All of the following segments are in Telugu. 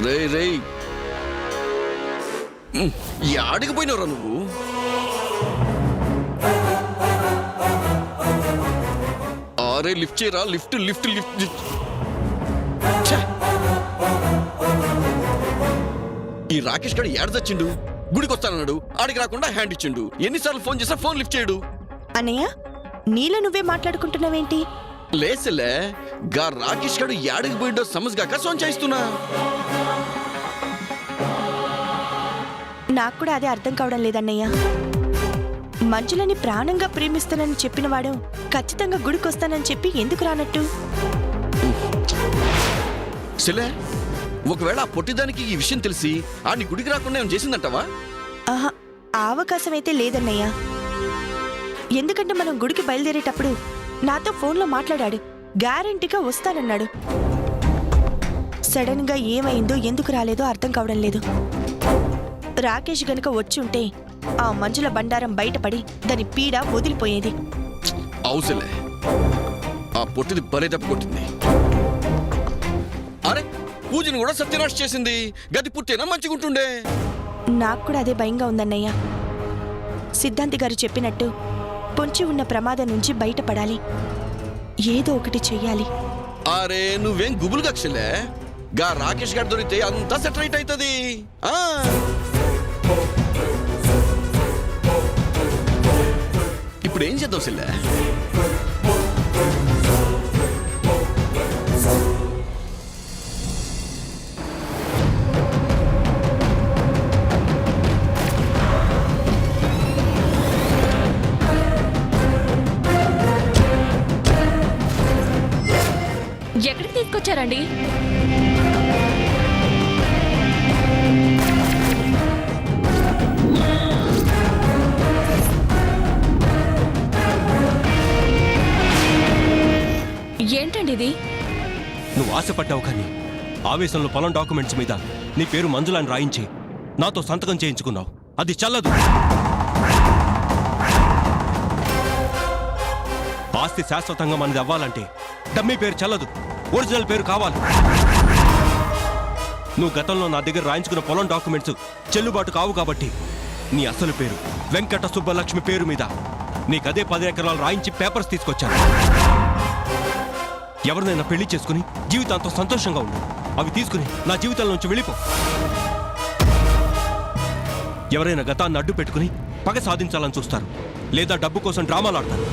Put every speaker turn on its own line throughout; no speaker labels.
రే రే యాడికి పోయినవరా నువ్వు? అరే లిఫ్ట్ చేయరా, లిఫ్ట్ లిఫ్ట్ లిఫ్ట్. ఈ రాకేష్ గడు ఏడ తెచ్చిండు? గుడికి వస్తానన్నాడు, ఆడికి రాకుండా హ్యాండ్ ఇచ్చిండు. ఎన్నిసార్లు ఫోన్ చేసా ఫోన్ లిఫ్ట్ చేయడు.
అన్నయ్య నీలో నువ్వే మాట్లాడుకుంటున్నావేంటి?
లేసలే గా రాకేష్ గడు యాడికి పోయిండో సమస్గాక సోన్ చేస్తున్నా.
నాకు కూడా అదే అర్థం కావడం లేదన్నయ్య. మంజులని ప్రాణంగా ప్రేమిస్తానని చెప్పినవాడు ఖచ్చితంగా గుడికొస్తానని చెప్పి ఎందుకు రానట్టు?
సెలే ఒకవేళ ఆ పొట్టిదానికి ఈ విషయం తెలిసి ఆడిని గుడికి రాకుండా ఏం చేసిందంటావా?
ఆహా, ఆ అవకాశం అయితే లేదన్నయ్య. ఎందుకంటే మనం గుడికి బయలుదేరేటప్పుడు నాతో ఫోన్లో మాట్లాడాడు, గ్యారంటీగా వస్తానన్నాడు. సడన్ గా ఏమైందో ఎందుకు రాలేదో అర్థం కావడం లేదు. రాకేష్ గనుక వచ్చి ఉంటే ఆ మంజుల బండారం బయటపడి దాని పీడ వదిలిపోయేది.
అవుసలే ఆ పొట్టిది బలే దెబ్బ కొట్టింది. అరే పూజను కూడా సత్యనాశ చేసింది. గది పుట్టేనా మంచిగుంటుండే.
నాకు కూడా అదే భయంగా ఉందన్నయ్య. సిద్ధాంతి గారు చెప్పినట్టు పొంచి ఉన్న ప్రమాదం నుంచి బయటపడాలి, ఏదో ఒకటి చెయ్యాలి.
అరే నువ్వేం గుబులు కక్షలే. గా రాకేష్ గారు దొరికితే అంతా సెటరైట్ అవుతుంది. ఇప్పుడు ఏం చేద్దాం సిల్లే?
ఎక్కడికి తీసుకొచ్చారండి? ఏంటండి ఇది?
నువ్వు ఆశపడ్డావు కానీ ఆవేశంలో పొలం డాక్యుమెంట్స్ మీద నీ పేరు మంజులాని రాయించి నాతో సంతకం చేయించుకున్నావు. అది చల్లదు. ఆస్తి శాశ్వతంగా మనది అవ్వాలంటే డమ్మీ పేరు చల్లదు, ఒరిజినల్ పేరు కావాలి. నువ్వు గతంలో నా దగ్గర రాయించుకున్న పొలం డాక్యుమెంట్స్ చెల్లుబాటు కావు కాబట్టి నీ అసలు పేరు వెంకట సుబ్బలక్ష్మి పేరు మీద నీకదే 10 ఎకరాలు రాయించి పేపర్స్ తీసుకొచ్చాను. ఎవరినైనా పెళ్లి చేసుకుని జీవితాంతో సంతోషంగా ఉండు. అవి తీసుకుని నా జీవితం నుంచి వెళ్ళిపో. ఎవరైనా గతాన్ని అడ్డు పెట్టుకుని పగ సాధించాలని చూస్తారు, లేదా డబ్బు కోసం డ్రామాలు ఆడతారు.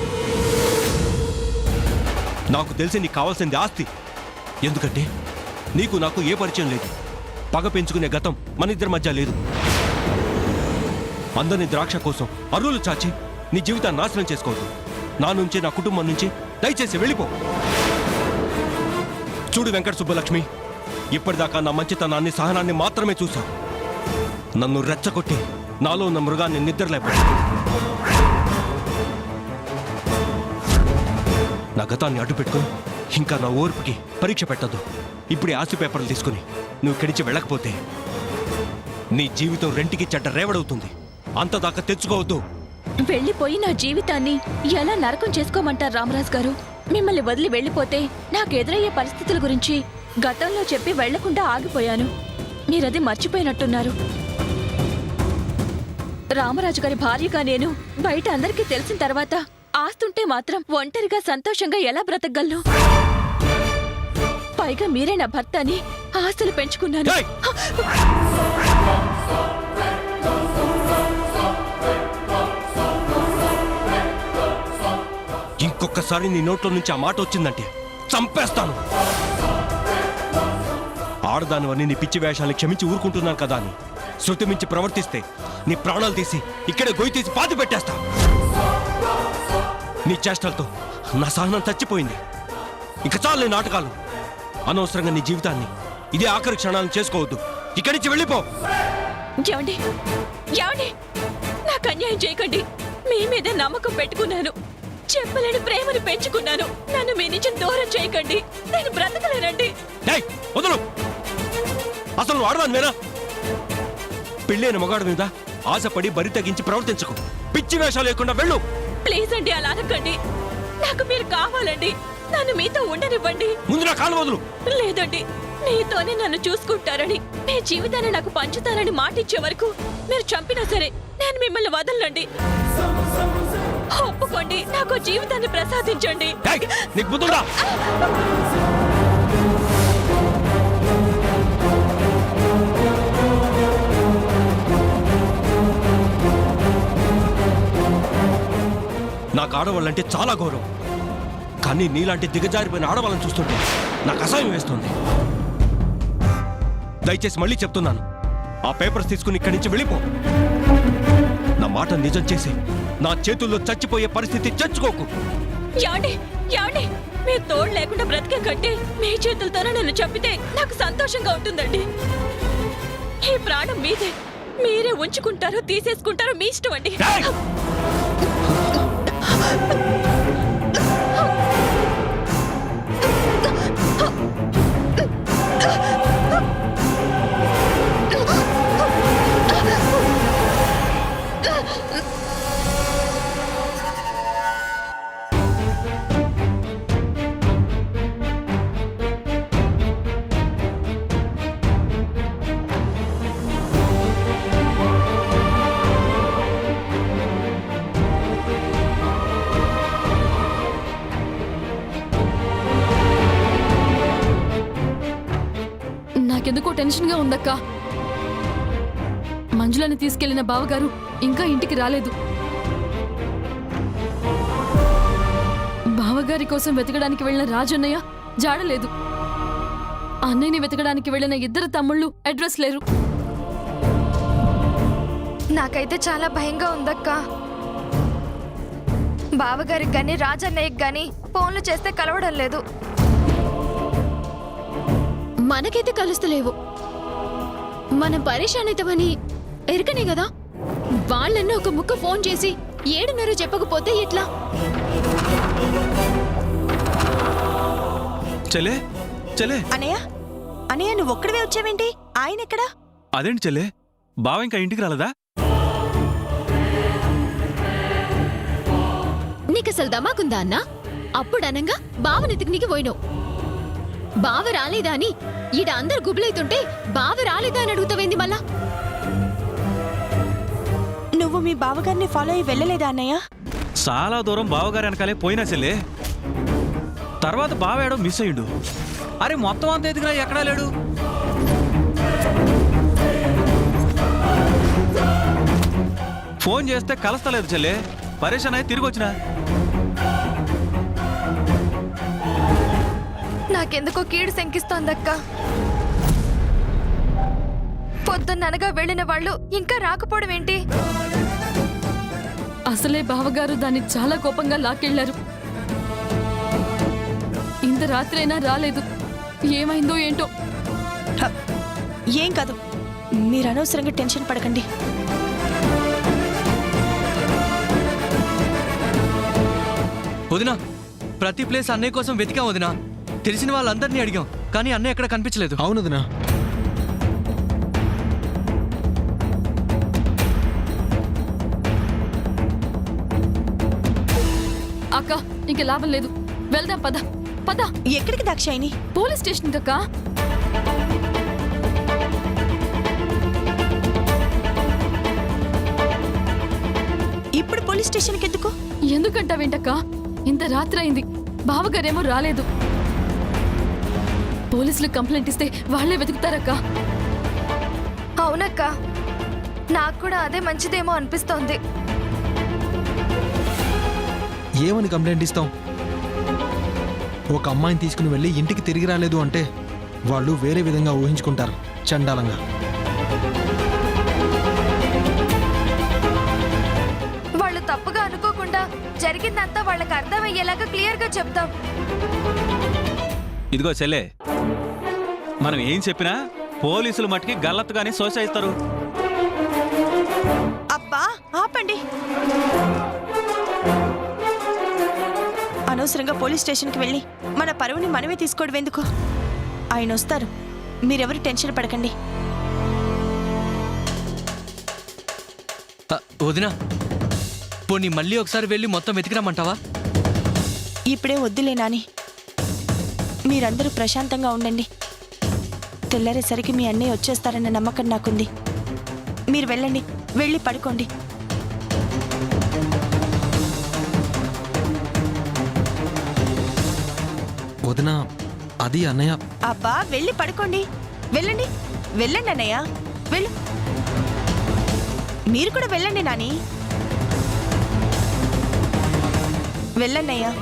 నాకు తెలిసి నీకు కావాల్సింది ఆస్తి. ఎందుకంటే నీకు నాకు ఏ పరిచయం లేదు. పగ పెంచుకునే గతం మన ఇద్దరి మధ్య లేదు. అందరినీ ద్రాక్ష కోసం అరువులు చాచి నీ జీవితాన్ని నాశనం చేసుకోవద్దు. నా నుంచి, నా కుటుంబం నుంచి దయచేసి వెళ్ళిపో. చూడు వెంకట సుబ్బలక్ష్మి, ఇప్పటిదాకా నా మంచితనాన్ని, సహనాన్ని మాత్రమే చూశావు. నన్ను రెచ్చగొట్టి నాలో ఉన్న మృగాన్ని నిద్రలేపడు. నా గతాన్ని అడ్డు పెట్టుకుని ఇంకా నా ఓర్పుకి పరీక్ష పెట్టద్దు. ఇప్పుడే ఆస్తి పేపర్లు తీసుకుని నువ్వు ఇక్కడి నుంచి వెళ్ళకపోతే నీ జీవితం రెంటికి చెడ్డ రేవడవుతుంది. అంతదాకా తెచ్చుకోవద్దు.
వెళ్ళిపోయి నా జీవితాన్ని ఎలా నరకం చేసుకోమంటారు రామరాజు గారు? మిమ్మల్ని వదిలి వెళ్ళిపోతే నాకు ఎదురయ్యే పరిస్థితుల గురించి గతంలో చెప్పి వెళ్లకుండా ఆగిపోయాను. మీరది మర్చిపోయినట్టున్నారు. రామరాజు గారి భార్యగా నేను బయట అందరికీ తెలిసిన తర్వాత ఆస్తుంటే మాత్రం ఒంటరిగా సంతోషంగా ఎలా బ్రతకగలను? పైగా మీరే నా భర్త అని ఆస్తులు పెంచుకున్నాను.
ఇంకొకసారి నీ నోట్లో నుంచి ఆ మాట వచ్చిందంటే చంపేస్తాను. ఆడదానివన్నీ నీ పిచ్చి వేషాన్ని క్షమించి ఊరుకుంటున్నాను కదా అని శృతి మించి ప్రవర్తిస్తే నీ ప్రాణాలు తీసి ఇక్కడే గొయ్యి తీసి పాతి పెట్టేస్తా. నీ చేష్టలతో నా సహనం చచ్చిపోయింది. ఇక చాలు నీ నాటకాలు. అనవసరంగా నీ జీవితాన్ని ఇదే ఆఖరి క్షణాలను చేసుకోవద్దు. ఇక్కడి నుంచి వెళ్ళిపో.
ఏమండి, ఏమండి, నాకు అన్యాయం చేయకండి. మీ మీద నమ్మకం పెట్టుకున్నాను, చెప్పలేని ప్రేమను పెంచుకున్నాను. నన్ను మీ నుంచి దూరం చేయకండి. నేను బ్రతకలేనండి.
వదలు. అసలు నువ్వు ఆడదానివేనా? పెళ్ళైన మగాడు మీద ఆశపడి బరి తగ్గించి ప్రవర్తించకు. పిచ్చి వేషాలు లేకుండా వెళ్ళు.
ప్లీజ్ అండి, అలా అనకండి. నాకు మీరు కావాలండి. నన్ను మీతో ఉండనివ్వండి.
ముందు నా కాలు వదులు.
లేదండి, మీతోనే నన్ను చూసుకుంటారని, మీ జీవితాన్ని నాకు పంచుతారని మాటిచ్చే వరకు మీరు చంపినా సరే నేను మిమ్మల్ని వదలండి. ఒప్పుకోండి, నాకు జీవితాన్ని ప్రసాదించండి.
ఏయ్, నీకు బుద్ధుందా? నాకు ఆడవాళ్ళంటే చాలా గౌరవం, కానీ నీలాంటి దిగజారిపోయిన ఆడవాళ్ళని చూస్తుంటే నాకు అసహ్యం వేస్తుంది. దయచేసి మళ్ళీ చెప్తున్నాను, ఆ పేపర్స్ తీసుకుని ఇక్కడి నుంచి వెళ్ళిపో. నా మాట నిజం చేసి నా చేతుల్లో చచ్చిపోయే పరిస్థితి తెచ్చుకోకు.
యాండి యాండి, మీ తోడు లేకుండా బ్రతికే కంటే మీ చేతులతోనే నన్ను చంపితే నాకు సంతోషంగా ఉంటుందండి. ఈ ప్రాణం మీదే, మీరే ఉంచుకుంటారో తీసేసుకుంటారో మీ ఇష్టం అండి.
ఏయ్!
నాకెందుకో టెన్షన్గా ఉందక్క. మంజులని తీసుకెళ్లిన బావగారు ఇంకా ఇంటికి రాలేదు. బావగారి కోసం వెతకడానికి వెళ్లిన రాజన్నయ్య జాడలేదు. అన్నయ్యని వెతకడానికి వెళ్లిన ఇద్దరు తమ్ముళ్ళు అడ్రస్ లేరు.
నాకైతే చాలా భయంగా ఉందక్క. బావగారికి గాని రాజన్నయ్యకి గాని ఫోన్లు చేస్తే కలవడం లేదు.
మనకైతే కలుస్తలేవు. మనం పరేషాన్ అవుతామని ఎరకనే కదా. వాళ్ళన్న ఒక ముక్క ఫోన్ చేసి ఏడున్నర చెప్పకపోతే ఎట్లా?
చెలే చెలే,
అనయ్య అనయ్య నువ్వు ఒక్కడివే వచ్చావేంటి? ఆయన ఎక్కడా?
అదేంటి చెలే, బావ ఇంకా ఇంటికి రాలేదా?
నీకసలు దమాకుందా అన్న? అప్పుడనంగా బావనెతికి పోయినావు. బావ రాలేదా అని ఈడ అందరు గుబులైతుంటే బావ రాలేదా అని అడుగుతావేంది మళ్ళా?
నువ్వు మీ బావగారిని ఫాలో అయ్యి వెళ్ళలేదా అన్నయ్య?
చాలా దూరం బావగారి వెనకాలే పోయినా చెల్లే. తర్వాత బావేడో మిస్ అయ్యిండు. అరే మొత్తం అంత ఎదిగినా ఎక్కడా లేడు. ఫోన్ చేస్తే కలుస్తలేదు చెల్లే. పరేషాన్ అయి తిరిగి వచ్చినా.
నాకెందుకో కీడు శంకిస్తోందక్క. పొద్దున్ననగా వెళ్ళిన వాళ్ళు ఇంకా రాకపోవడం ఏంటి?
అసలే బావగారు దాన్ని చాలా కోపంగా లాక్కెళ్లారు. ఇంత రాత్రైనా రాలేదు. ఏమైందో ఏంటో.
హ, ఏం కాదు, మీరు అనవసరంగా టెన్షన్ పడకండి.
వదినా, ప్రతి ప్లేస్ అన్నయ్య కోసం వెతికాం వదినా. తెలిసిన వాళ్ళందరినీ అడిగాం, కానీ అన్నయ్య ఎక్కడ కనిపించలేదు.
అవును వదినా.
అక్క, ఇంక లాభం లేదు. వెళ్దాం, పద పద.
ఎక్కడికి దాక్షాయిని?
పోలీస్ స్టేషన్ కక్క.
ఇప్పుడు పోలీస్ స్టేషన్కి ఎందుకు?
ఎందుకంటావేంటక్క? ఇంత రాత్రి అయింది, బావగారేమో రాలేదు. పోలీసులకు కంప్లైంట్ ఇస్తే వాళ్లే వెతుకుతారక్క.
అవునక్క, నాకు కూడా అదే మంచిదేమో అనిపిస్తోంది.
ఏమని కంప్లైంట్ ఇస్తాం? ఒక అమ్మాయిని తీసుకుని వెళ్ళి ఇంటికి తిరిగి రాలేదు అంటే వాళ్ళు వేరే విధంగా ఊహించుకుంటారు, చండాలంగా.
వాళ్ళు తప్పుగా అనుకోకుండా జరిగిందంతా వాళ్ళకి అర్థమయ్యేలాగా క్లియర్గా చెప్తాం.
ఇదిగో చెల్లే, మనం ఏం చెప్పినా పోలీసులు మట్టుకి గల్లత్తుగానే సోసాయిస్తారు.
అబ్బా ఆపండి. అనవసరంగా పోలీస్ స్టేషన్కి వెళ్ళి మన పరువుని మనమే తీసుకోవడం ఎందుకు? ఆయన వస్తారు, మీరెవరు టెన్షన్ పడకండి.
వదినా, పోనీ మళ్ళీ ఒకసారి వెళ్ళి మొత్తం వెతికిరామంటావా?
ఇప్పుడే వద్దులే నాని, మీరందరూ ప్రశాంతంగా ఉండండి. తెల్లారేసరికి మీ అన్నయ్య వచ్చేస్తారన్న నమ్మకం నాకుంది. మీరు వెళ్ళండి, వెళ్ళి పడుకోండి.
వదిన, అది అన్నయ్య.
అబ్బా వెళ్ళి పడుకోండి. వెళ్ళండి, వెళ్ళండి అన్నయ్య, వెళ్ళు. మీరు కూడా వెళ్ళండి నాని, వెళ్ళన్నయ్యా.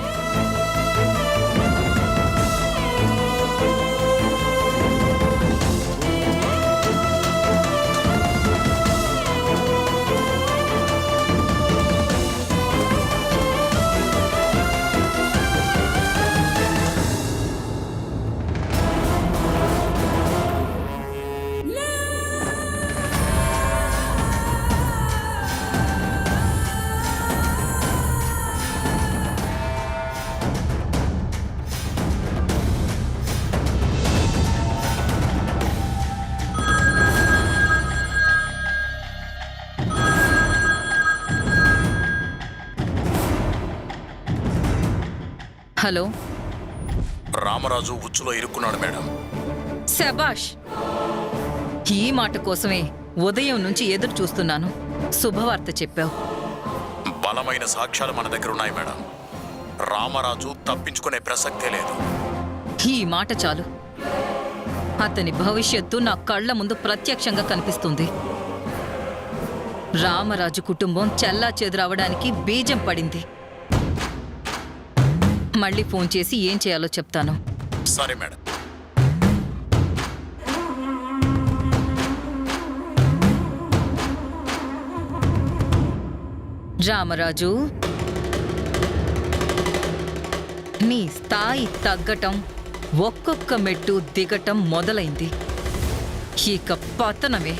హలో,
రామరాజు ఉచ్చులో ఇరుక్కున్నాడు మేడం.
శబాష్. ఈ మాట కోసమే ఉదయం నుంచి ఎదురు చూస్తున్నాను. శుభవార్త చెప్పావు.
బలమైన సాక్ష్యాలు మన దగ్గర ఉన్నాయి మేడం. రామరాజు తప్పించుకునే ప్రసక్తే లేదు.
ఈ మాట చాలు. అతని భవిష్యత్తు నా కళ్ళ ముందు ప్రత్యక్షంగా కనిపిస్తుంది. రామరాజు కుటుంబం చెల్లాచెదురవడానికి బీజం పడింది. మళ్ళీ ఫోన్ చేసి ఏం చేయాలో చెప్తాను.
సరే మేడం.
రామరాజు, నీ స్థాయి తగ్గటం, ఒక్కొక్క మెట్టు దిగటం మొదలైంది. ఇక పతనమే.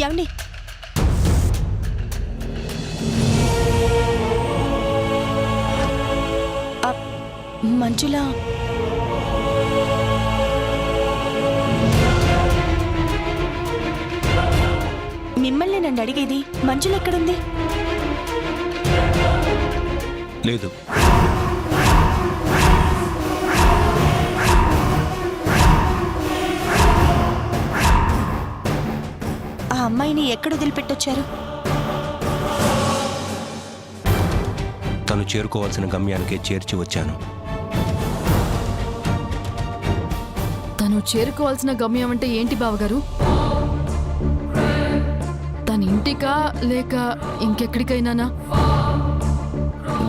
ఏమండి, మంజుల మిమ్మల్ని నన్ను అడిగేది. మంజుల ఎక్కడుంది?
లేదు.
ఆ అమ్మాయిని ఎక్కడ వదిలిపెట్టొచ్చారు?
తను చేరుకోవాల్సిన గమ్యానికే చేర్చి వచ్చాను.
తను చేరుకోవాల్సిన గమ్యం అంటే ఏంటి బావగారు? తన ఇంటికా లేక ఇంకెక్కడికైనానా?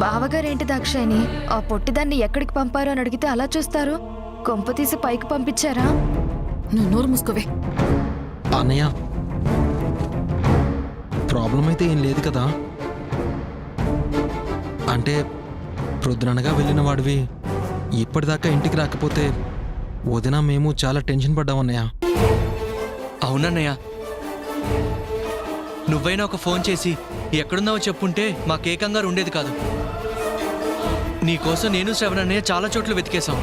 బావగారేంటి దాక్షాయిని ఆ పొట్టిదాన్ని ఎక్కడికి పంపారు అని అడిగితే అలా చూస్తారు? కొంప తీసి పైకి పంపించారా?
నువ్వు నోరు మూసుకోవే.
అన్నయ్య, ప్రాబ్లం అయితే ఏం లేదు కదా? అంటే ప్రొద్దుననగా వెళ్ళిన వాడివి ఇప్పటిదాకా ఇంటికి రాకపోతే వదిన మేము చాలా టెన్షన్ పడ్డామన్నయ్య.
అవునన్నయ్య, నువ్వైనా ఒక ఫోన్ చేసి ఎక్కడున్నావో చెప్పుంటే మాకే కంగారు ఉండేది కాదు. నీకోసం నేను శ్రవణన్నయ్య చాలా చోట్ల వెతికేశాం.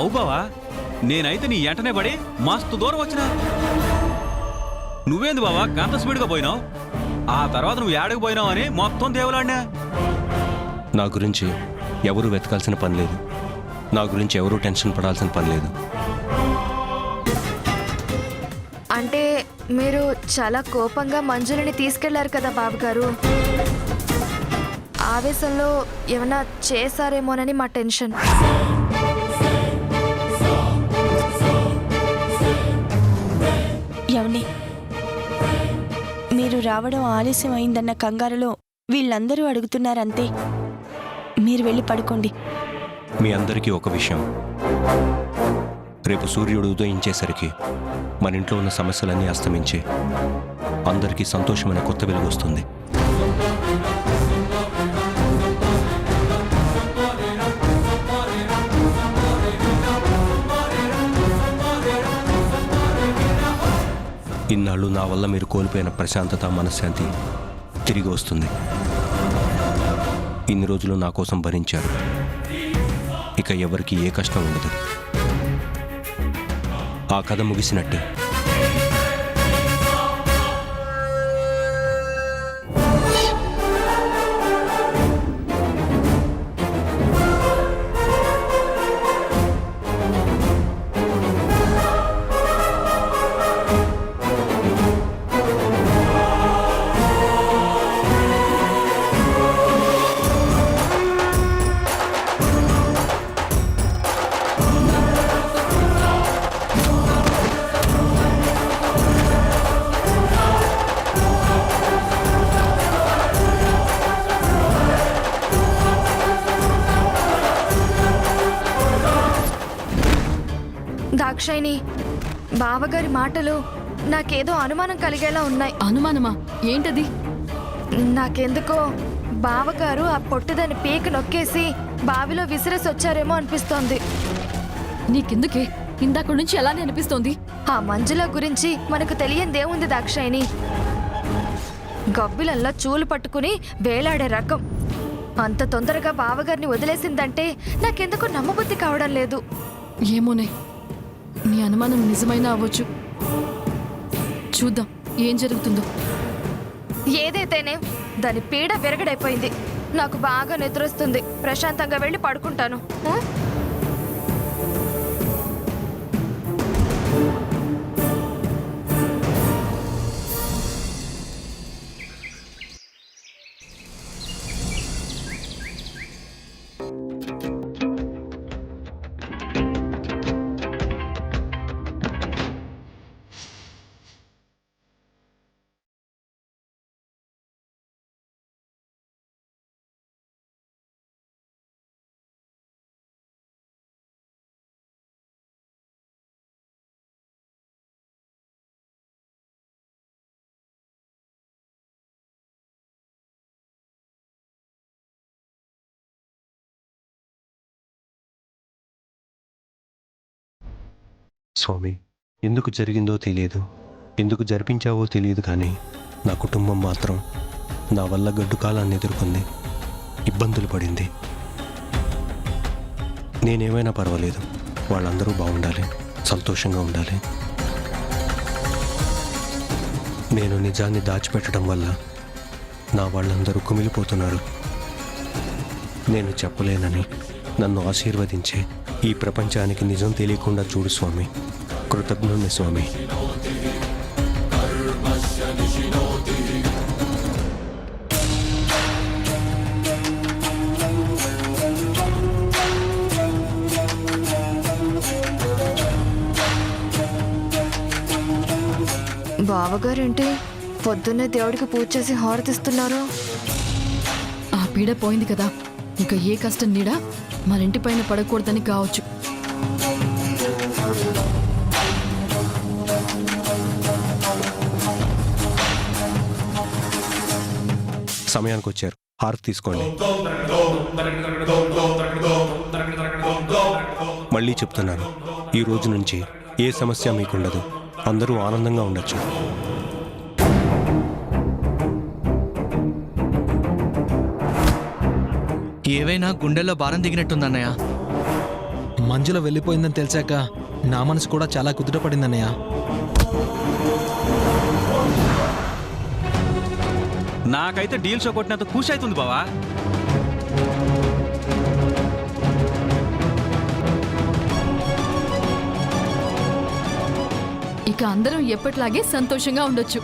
అవు బావా, నేనైతే నీ ఎంటనే పడి మస్తు దూరం వచ్చినా. నువ్వేంది బావా గంత స్పీడ్గా పోయినావు? ఆ తర్వాత నువ్వు ఏడకు పోయినావు అని మొత్తం దేవులాడినా.
నా గురించి ఎవరూ వెతకాల్సిన పని లేదు, నా గురించి ఎవరూ టెన్షన్ పడాల్సిన పని లేదు.
అంటే మీరు చాలా కోపంగా మంజులని తీసుకెళ్లారు కదా బాబుగారు. ఆవేశంలో ఏమైనా చేశారేమోనని మా టెన్షన్.
యవని, మీరు రావడం ఆలస్యం అయిందన్న కంగారులో వీళ్ళందరూ అడుగుతున్నారంతే. మీరు వెళ్ళి పడుకోండి.
మీ అందరికీ ఒక విషయం, రేపు సూర్యుడు ఉదయించేసరికి మన ఇంట్లో ఉన్న సమస్యలన్నీ అస్తమించి అందరికీ సంతోషమైన కొత్త వెలుగు వస్తుంది. ఇన్నాళ్ళు నా వల్ల మీరు కోల్పోయిన ప్రశాంతత, మనశ్శాంతి తిరిగి వస్తుంది. ఇన్ని రోజులు నా కోసం భరించారు, ఇక ఎవరికి ఏ కష్టం ఉండదు. ఆ కథ ముగిసినట్టే.
దాక్షాయిని, బావగారి మాటలు నాకేదో అనుమానం కలిగేలా ఉన్నాయి.
అనుమానమా? ఏంటది?
నాకెందుకో బావగారు ఆ పొట్టిదాని పీక నొక్కేసి బావిలో విసిరేసి వచ్చారేమో అనిపిస్తోంది.
నీకెందుకే? ఇందాక నుంచి అలానే అనిపిస్తోంది.
ఆ మంజుల గురించి మనకు తెలియందేముంది దాక్షాయిని? గబ్బిలల్లా చూలు పట్టుకుని వేలాడే రకం. అంత తొందరగా బావగారిని వదిలేసిందంటే నాకెందుకు నమ్మబుద్ధి కావడం లేదు.
ఏమోనే, నీ అనుమానం నిజమైనా అవ్వచ్చు. చూద్దాం ఏం జరుగుతుందో.
ఏదైతేనే దాని పీడ విరగడైపోయింది. నాకు బాగా నిద్రొస్తుంది. ప్రశాంతంగా వెళ్ళి పడుకుంటాను.
స్వామి, ఎందుకు జరిగిందో తెలియదు, ఎందుకు జరిపించావో తెలియదు, కానీ నా కుటుంబం మాత్రం నా వల్ల గడ్డు కాలాన్ని ఎదుర్కొంది, ఇబ్బందులు పడింది. నేనేమైనా పర్వాలేదు, వాళ్ళందరూ బాగుండాలి, సంతోషంగా ఉండాలి. నేను నిజాన్ని దాచిపెట్టడం వల్ల నా వాళ్ళందరూ కుమిలిపోతున్నారు. నేను చెప్పలేనని నన్ను ఆశీర్వదించే ఈ ప్రపంచానికి నిజం తెలియకుండా చూడు స్వామి. కృతజ్ఞుని స్వామి.
బావగారేంటి పొద్దున్నే దేవుడికి పూజ చేసి హారతిస్తున్నారు?
ఆ పీడ పోయింది కదా, ఇంకా ఏ కష్టం నీడా మన ఇంటి పైన పడకూడదని కావచ్చు.
సమయానికి వచ్చారు, హారతి తీసుకోండి. మళ్ళీ చెప్తున్నాను, ఈ రోజు నుంచి ఏ సమస్య మీకుండదు, అందరూ ఆనందంగా ఉండొచ్చు.
ఏవైనా గుండెల్లో భారం దిగినట్టుందన్నయ్య.
మంజుల వెళ్ళిపోయిందని తెలిసాక నా మనసు కూడా చాలా కుదుటపడిందన్నయ్య.
నాకైతే డీల్ షో కొట్టినంత ఖుషి అవుతుంది బావా.
ఇక అందరం ఎప్పటిలాగే సంతోషంగా ఉండొచ్చు.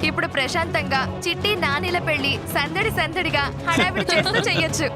ఇప్పుడు ప్రశాంతంగా చిట్టి నానిల పెళ్లి సందడి సందడిగా హడావిడి చేస్తూ చెయ్యొచ్చు.